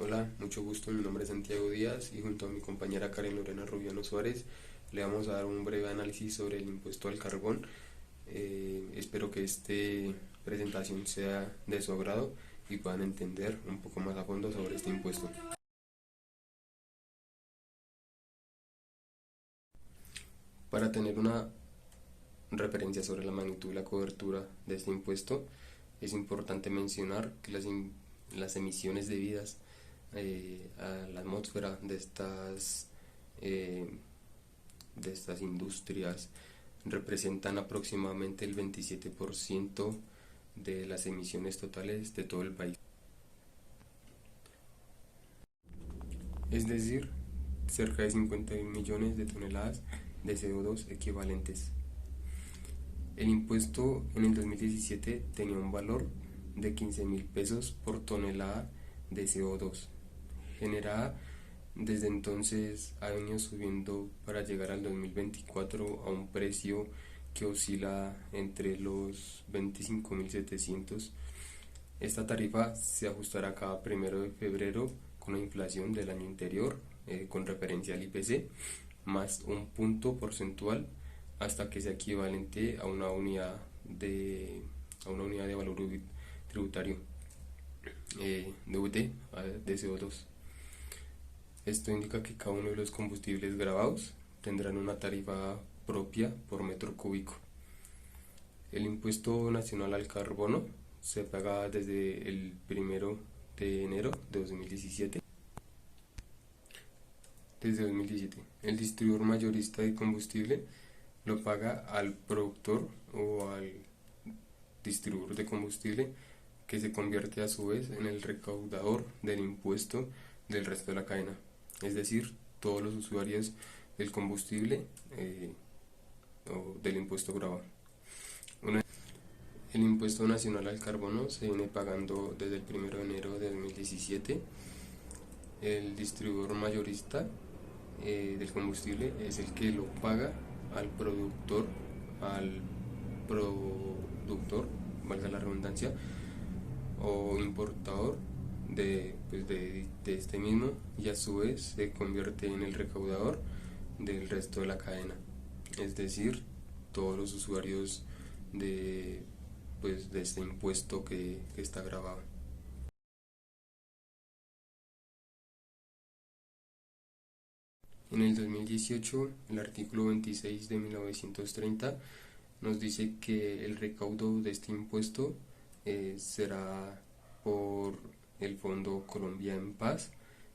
Hola, mucho gusto, mi nombre es Santiago Díaz y junto a mi compañera Karen Lorena Rubiano Suárez le vamos a dar un breve análisis sobre el impuesto al carbón. Espero que esta presentación sea de su agrado y puedan entender un poco más a fondo sobre este impuesto. Para tener una referencia sobre la magnitud y la cobertura de este impuesto, es importante mencionar que las emisiones debidas a la atmósfera eh, de estas industrias representan aproximadamente el 27% de las emisiones totales de todo el país. Es decir, cerca de 51 millones de toneladas de CO2 equivalentes. El impuesto en el 2017 tenía un valor de 15.000 pesos por tonelada de CO2 generada. Desde entonces ha venido subiendo para llegar al 2024 a un precio que oscila entre los 25.700. Esta tarifa se ajustará cada 1 de febrero con la inflación del año anterior, con referencia al IPC, más un punto porcentual hasta que sea equivalente a una unidad de valor tributario de UT, de CO2. Esto indica que cada uno de los combustibles grabados tendrán una tarifa propia por metro cúbico. El impuesto nacional al carbono se paga desde el 1 de enero de 2017. El distribuidor mayorista de combustible lo paga al productor o al distribuidor de combustible, que se convierte a su vez en el recaudador del impuesto del resto de la cadena, es decir, todos los usuarios del combustible o del impuesto grabado. El impuesto nacional al carbono se viene pagando desde el 1 de enero de 2017. El distribuidor mayorista del combustible es el que lo paga al productor, valga la redundancia, o importador de este mismo, y a su vez se convierte en el recaudador del resto de la cadena, es decir, todos los usuarios de, de este impuesto que está grabado. En el 2018, el artículo 26 de 1930 nos dice que el recaudo de este impuesto será por el Fondo Colombia en Paz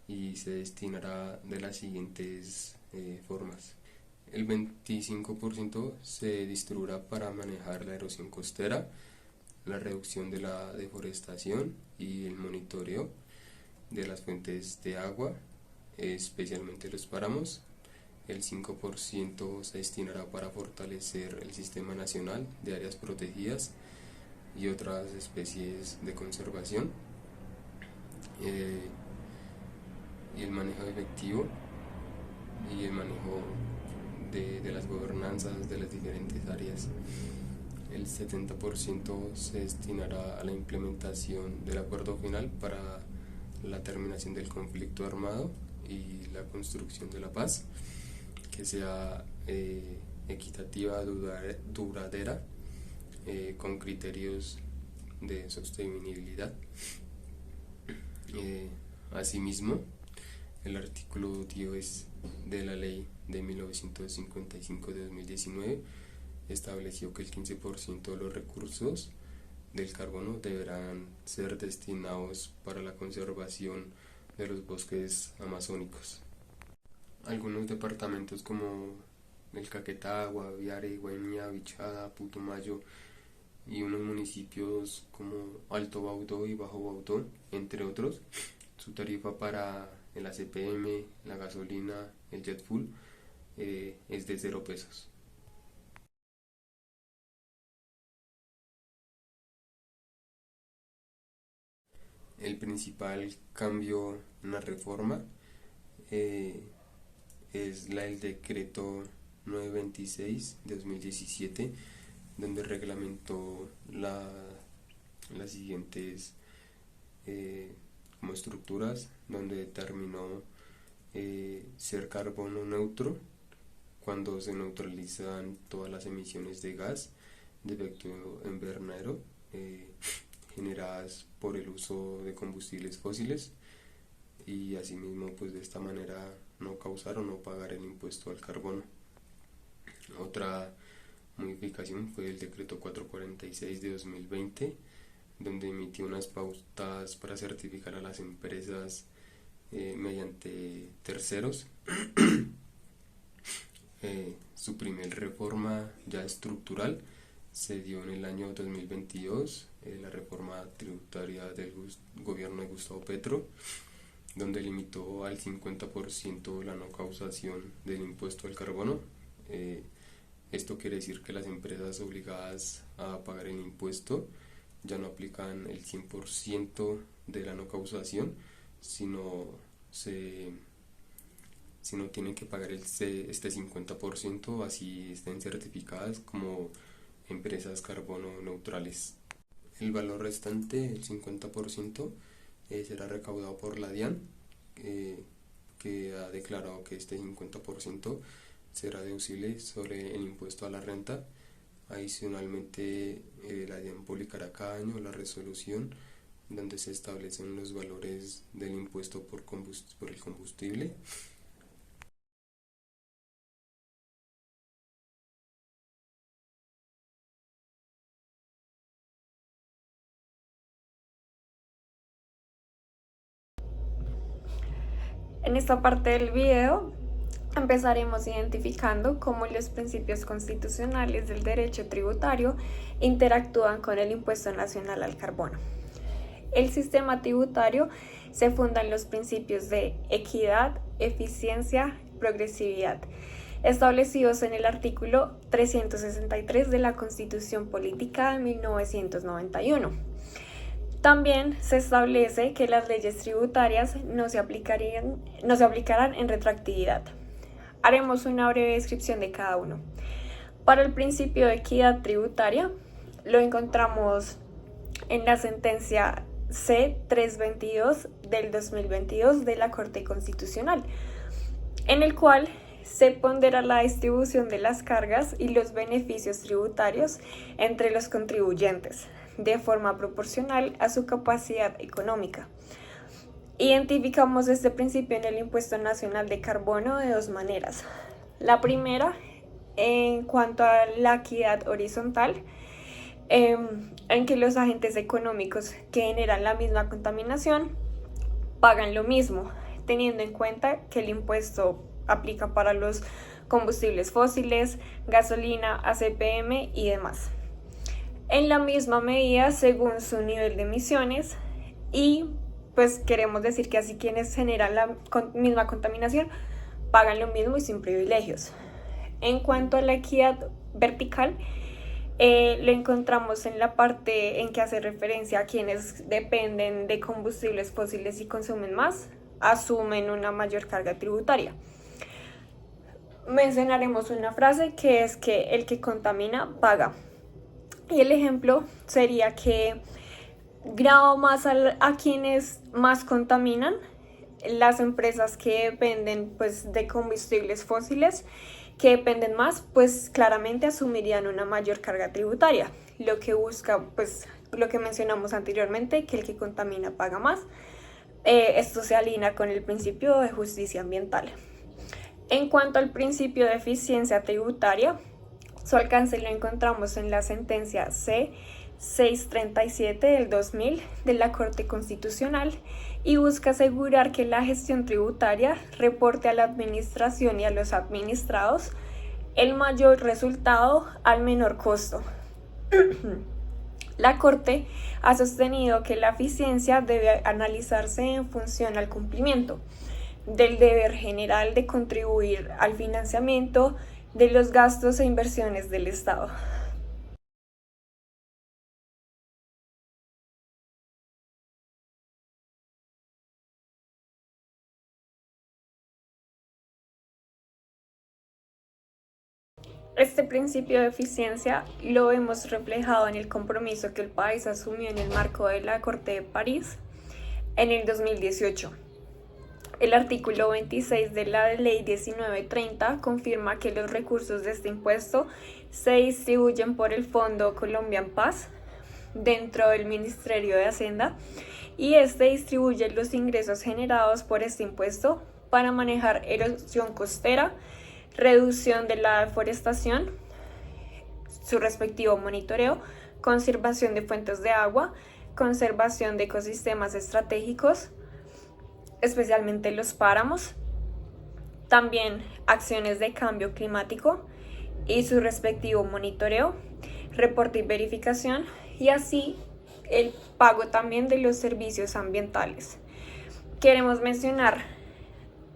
y se destinará de las siguientes formas. El 25% se distribuirá para manejar la erosión costera, la reducción de la deforestación y el monitoreo de las fuentes de agua, especialmente los páramos. El 5% se destinará para fortalecer el Sistema Nacional de Áreas Protegidas y otras especies de conservación, y el manejo efectivo y el manejo de las gobernanzas de las diferentes áreas. El 70% se destinará a la implementación del acuerdo final para la terminación del conflicto armado y la construcción de la paz, que sea equitativa, duradera, con criterios de sostenibilidad. Asimismo, el artículo 10 de la ley de 1955 de 2019 estableció que el 15% de los recursos del carbono deberán ser destinados para la conservación de los bosques amazónicos. Algunos departamentos como el Caquetá, Guaviare, Guainía, Bichada, Putumayo y unos municipios como Alto Baudó y Bajo Baudó, entre otros, su tarifa para el ACPM, la gasolina, el jet fuel es de 0 pesos. El principal cambio en la reforma eh, es el decreto 926 de 2017, donde reglamentó las siguientes como estructuras, donde determinó ser carbono neutro cuando se neutralizan todas las emisiones de gas de efecto invernadero generadas por el uso de combustibles fósiles, y asimismo pues de esta manera no causar o no pagar el impuesto al carbono. Otra modificación fue el decreto 446 de 2020, donde emitió unas pautas para certificar a las empresas mediante terceros. Su primer reforma ya estructural se dio en el año 2022, la reforma tributaria del gobierno de Gustavo Petro, donde limitó al 50% la no causación del impuesto al carbono. Esto quiere decir que las empresas obligadas a pagar el impuesto ya no aplican el 100% de la no causación, sino tienen que pagar este 50%, así estén certificadas como empresas carbono neutrales. El valor restante, el 50%, será recaudado por la DIAN, que ha declarado que este 50% será deducible sobre el impuesto a la renta. Adicionalmente, la DIAN publicará cada año la resolución donde se establecen los valores del impuesto por el combustible. En esta parte del video empezaremos identificando cómo los principios constitucionales del derecho tributario interactúan con el impuesto nacional al carbono. El sistema tributario se funda en los principios de equidad, eficiencia y progresividad, establecidos en el artículo 363 de la Constitución Política de 1991. También se establece que las leyes tributarias no se aplicarán en retroactividad. Haremos una breve descripción de cada uno. Para el principio de equidad tributaria, lo encontramos en la sentencia C-322 del 2022 de la Corte Constitucional, en el cual se pondera la distribución de las cargas y los beneficios tributarios entre los contribuyentes, de forma proporcional a su capacidad económica. Identificamos este principio en el impuesto nacional de carbono de dos maneras. La primera, en cuanto a la equidad horizontal, en que los agentes económicos que generan la misma contaminación pagan lo mismo, teniendo en cuenta que el impuesto aplica para los combustibles fósiles, gasolina, ACPM y demás. En la misma medida según su nivel de emisiones, y pues queremos decir que así quienes generan la misma contaminación pagan lo mismo y sin privilegios. En cuanto a la equidad vertical, lo encontramos en la parte en que hace referencia a quienes dependen de combustibles fósiles y consumen más, asumen una mayor carga tributaria. Mencionaremos una frase que es que el que contamina paga. Y el ejemplo sería que grabo más a quienes más contaminan, las empresas que dependen pues de combustibles fósiles, que dependen más, pues claramente asumirían una mayor carga tributaria, lo que busca pues lo que mencionamos anteriormente, que el que contamina paga más. Esto se alinea con el principio de justicia ambiental. En cuanto al principio de eficiencia tributaria, su alcance lo encontramos en la sentencia C-637 del 2000 de la Corte Constitucional y busca asegurar que la gestión tributaria reporte a la administración y a los administrados el mayor resultado al menor costo. La Corte ha sostenido que la eficiencia debe analizarse en función al cumplimiento del deber general de contribuir al financiamiento de los gastos e inversiones del Estado. Este principio de eficiencia lo hemos reflejado en el compromiso que el país asumió en el marco de la Corte de París, en el 2018. El artículo 26 de la Ley 1930 confirma que los recursos de este impuesto se distribuyen por el Fondo Colombian Paz dentro del Ministerio de Hacienda y este distribuye los ingresos generados por este impuesto para manejar erosión costera, reducción de la deforestación, su respectivo monitoreo, conservación de fuentes de agua, conservación de ecosistemas estratégicos, especialmente los páramos, también acciones de cambio climático y su respectivo monitoreo, reporte y verificación, y así el pago también de los servicios ambientales. Queremos mencionar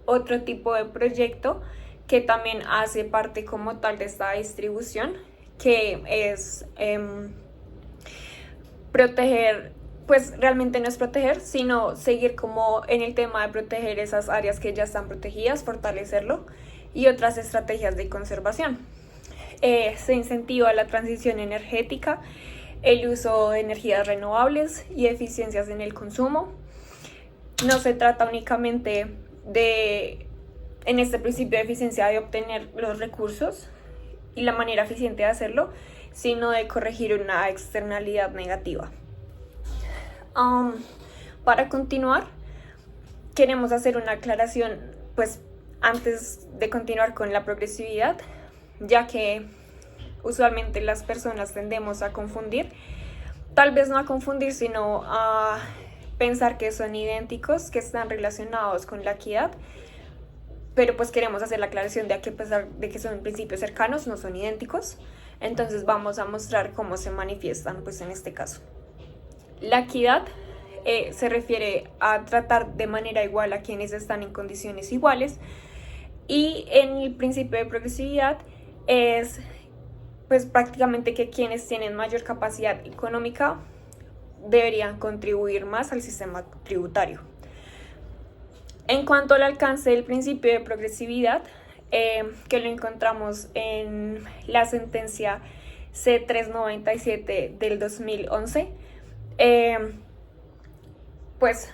otro tipo de proyecto que también hace parte como tal de esta distribución, que es proteger, pues realmente no es proteger, sino seguir como en el tema de proteger esas áreas que ya están protegidas, fortalecerlo, y otras estrategias de conservación. Se incentiva la transición energética, el uso de energías renovables y eficiencias en el consumo. No se trata únicamente de, en este principio de eficiencia, de obtener los recursos y la manera eficiente de hacerlo, sino de corregir una externalidad negativa. Para continuar, queremos hacer una aclaración, pues antes de continuar con la progresividad, ya que usualmente las personas tendemos a confundir, tal vez no a confundir, sino a pensar que son idénticos, que están relacionados con la equidad, pero pues queremos hacer la aclaración de que a pesar de que son principios cercanos, no son idénticos. Entonces vamos a mostrar cómo se manifiestan pues en este caso. La equidad se refiere a tratar de manera igual a quienes están en condiciones iguales, y en el principio de progresividad es pues prácticamente que quienes tienen mayor capacidad económica deberían contribuir más al sistema tributario. En cuanto al alcance del principio de progresividad, que lo encontramos en la sentencia C397 del 2011, pues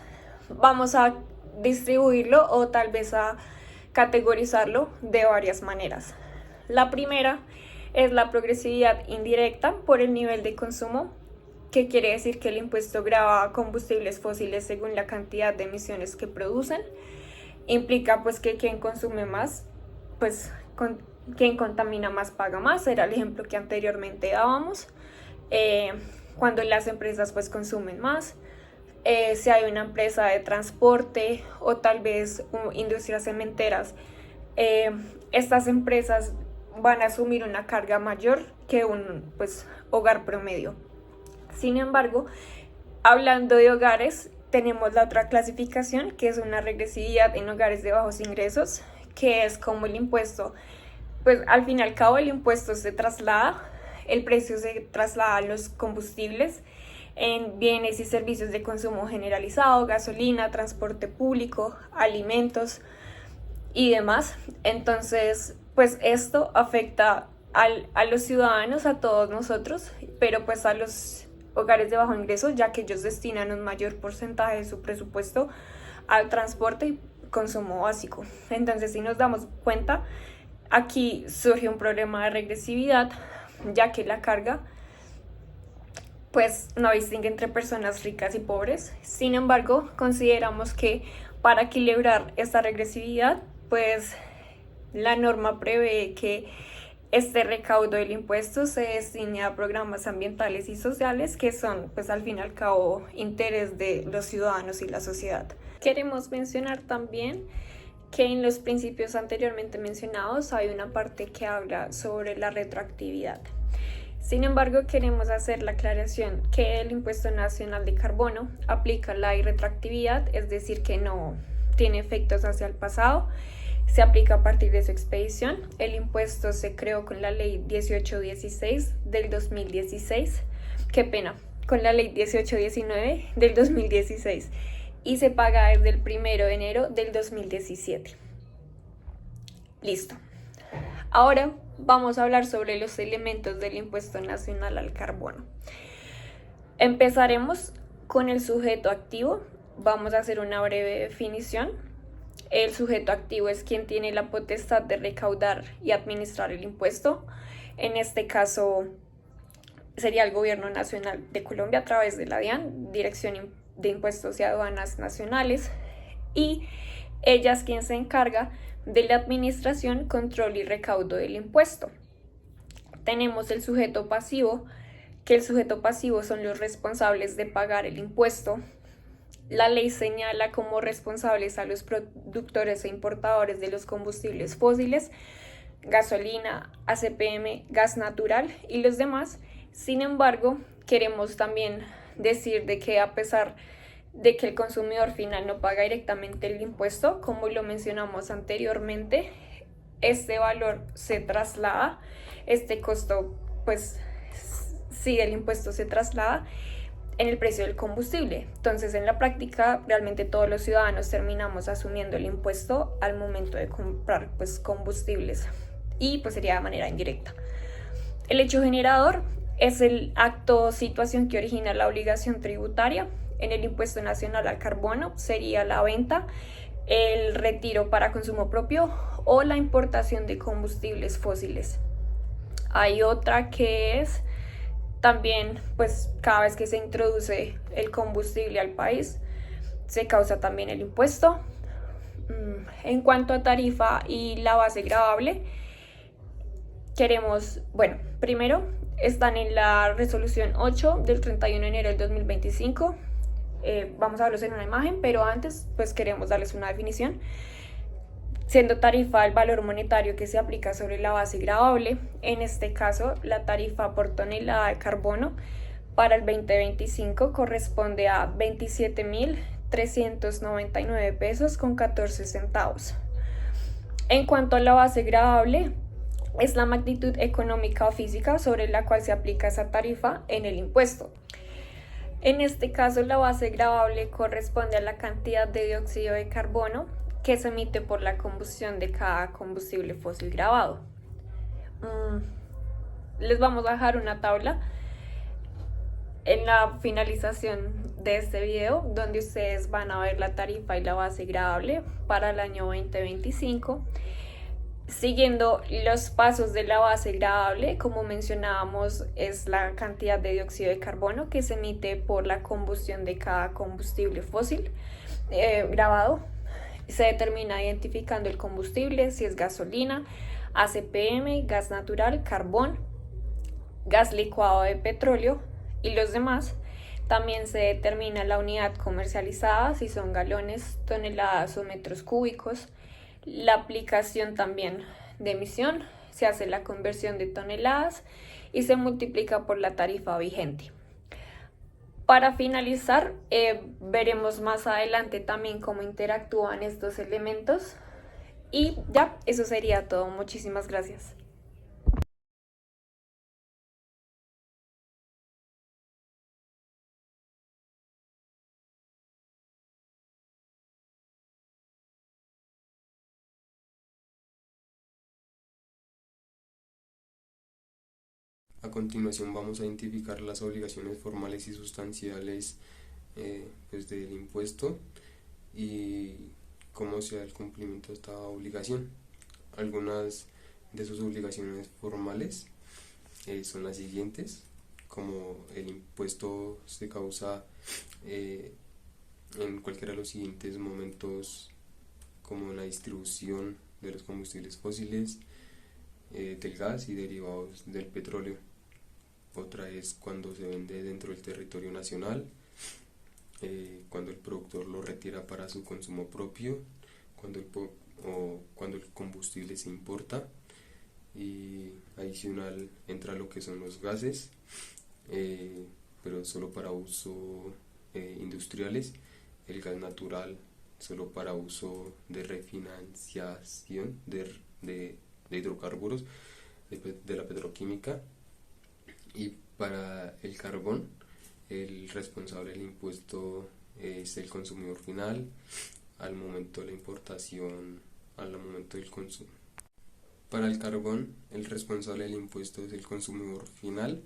vamos a distribuirlo o tal vez a categorizarlo de varias maneras. La primera es la progresividad indirecta por el nivel de consumo, que quiere decir que el impuesto grava combustibles fósiles según la cantidad de emisiones que producen. Implica pues que quien consume más, pues quien contamina más paga más. Era el ejemplo que anteriormente dábamos. Cuando las empresas pues consumen más, si hay una empresa de transporte o tal vez industrias cementeras, estas empresas van a asumir una carga mayor que un pues hogar promedio. Sin embargo, hablando de hogares, tenemos la otra clasificación, que es una regresividad en hogares de bajos ingresos, que es como el impuesto, pues al fin y al cabo el impuesto se traslada, el precio se traslada a los combustibles, en bienes y servicios de consumo generalizado, gasolina, transporte público, alimentos y demás. Entonces, pues esto afecta a los ciudadanos, a todos nosotros, pero pues a los hogares de bajo ingreso, ya que ellos destinan un mayor porcentaje de su presupuesto al transporte y consumo básico. Entonces, si nos damos cuenta, aquí surge un problema de regresividad, ya que la carga pues no distingue entre personas ricas y pobres. Sin embargo, consideramos que para equilibrar esta regresividad, pues la norma prevé que este recaudo del impuesto se destine a programas ambientales y sociales, que son pues al fin y al cabo interés de los ciudadanos y la sociedad. Queremos mencionar también que en los principios anteriormente mencionados hay una parte que habla sobre la retroactividad. Sin embargo, queremos hacer la aclaración que el Impuesto Nacional de Carbono aplica la irretroactividad, es decir, que no tiene efectos hacia el pasado, se aplica a partir de su expedición. El impuesto se creó con la Ley 1816 del 2016, con la Ley 1819 del 2016, y se paga desde el 1 de enero del 2017. Listo. Ahora vamos a hablar sobre los elementos del Impuesto Nacional al Carbono. Empezaremos con el sujeto activo, vamos a hacer una breve definición. El sujeto activo es quien tiene la potestad de recaudar y administrar el impuesto. En este caso sería el Gobierno Nacional de Colombia a través de la DIAN, Dirección de Impuestos y Aduanas Nacionales, y ella es quien se encarga de la administración, control y recaudo del impuesto. Tenemos el sujeto pasivo, que el sujeto pasivo son los responsables de pagar el impuesto. La ley señala como responsables a los productores e importadores de los combustibles fósiles, gasolina, ACPM, gas natural y los demás. Sin embargo, queremos también decir de que a pesar de que el consumidor final no paga directamente el impuesto, como lo mencionamos anteriormente, este valor se traslada, este costo, pues sí, el impuesto se traslada en el precio del combustible. Entonces, en la práctica, realmente todos los ciudadanos terminamos asumiendo el impuesto al momento de comprar pues combustibles, y pues sería de manera indirecta. El hecho generador es el acto o situación que origina la obligación tributaria. En el impuesto nacional al carbono sería la venta, el retiro para consumo propio o la importación de combustibles fósiles. Hay otra que es también, pues cada vez que se introduce el combustible al país, se causa también el impuesto. En cuanto a tarifa y la base gravable, queremos, bueno, primero están en la resolución 8 del 31 de enero del 2025. Vamos a verlos en una imagen, pero antes pues queremos darles una definición. Siendo tarifa el valor monetario que se aplica sobre la base gravable, en este caso la tarifa por tonelada de carbono para el 2025 corresponde a 27.399 pesos con 14 centavos. En cuanto a la base gravable, es la magnitud económica o física sobre la cual se aplica esa tarifa en el impuesto. En este caso, la base gravable corresponde a la cantidad de dióxido de carbono que se emite por la combustión de cada combustible fósil gravado. Les vamos a dejar una tabla en la finalización de este video donde ustedes van a ver la tarifa y la base gravable para el año 2025. Siguiendo los pasos de la base gravable, como mencionábamos, es la cantidad de dióxido de carbono que se emite por la combustión de cada combustible fósil gravado. Se determina identificando el combustible, si es gasolina, ACPM, gas natural, carbón, gas licuado de petróleo y los demás. También se determina la unidad comercializada, si son galones, toneladas o metros cúbicos. La aplicación también de emisión, se hace la conversión de toneladas y se multiplica por la tarifa vigente. Para finalizar, veremos más adelante también cómo interactúan estos elementos. Y ya, eso sería todo. Muchísimas gracias. A continuación vamos a identificar las obligaciones formales y sustanciales pues del impuesto y cómo se da el cumplimiento de esta obligación. Algunas de sus obligaciones formales son las siguientes, como el impuesto se causa en cualquiera de los siguientes momentos, como la distribución de los combustibles fósiles, del gas y derivados del petróleo. Otra es cuando se vende dentro del territorio nacional, cuando el productor lo retira para su consumo propio, cuando el combustible se importa, y adicional entra lo que son los gases, pero solo para uso industriales, el gas natural solo para uso de refinanciación de hidrocarburos, de la petroquímica. Y para el carbón, el responsable del impuesto es el consumidor final al momento de la importación, al momento del consumo. Para el carbón, el responsable del impuesto es el consumidor final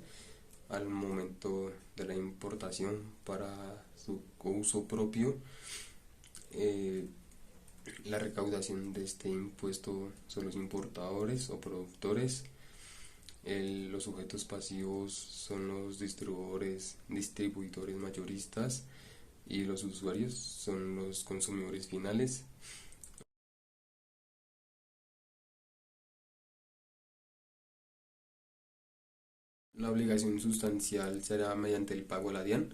al momento de la importación para su uso propio. La recaudación de este impuesto son los importadores o productores. Los sujetos pasivos son los distribuidores mayoristas, y los usuarios son los consumidores finales. La obligación sustancial será mediante el pago a la DIAN.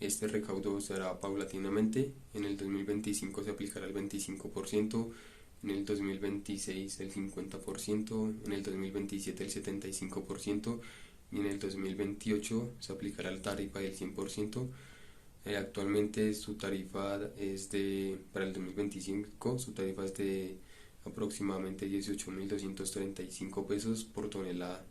Este recaudo será paulatinamente. En el 2025 se aplicará el 25%, en el 2026 el 50%, en el 2027 el 75% y en el 2028 se aplicará la tarifa del 100%. Actualmente su tarifa para el 2025, su tarifa es de aproximadamente 18.235 pesos por tonelada.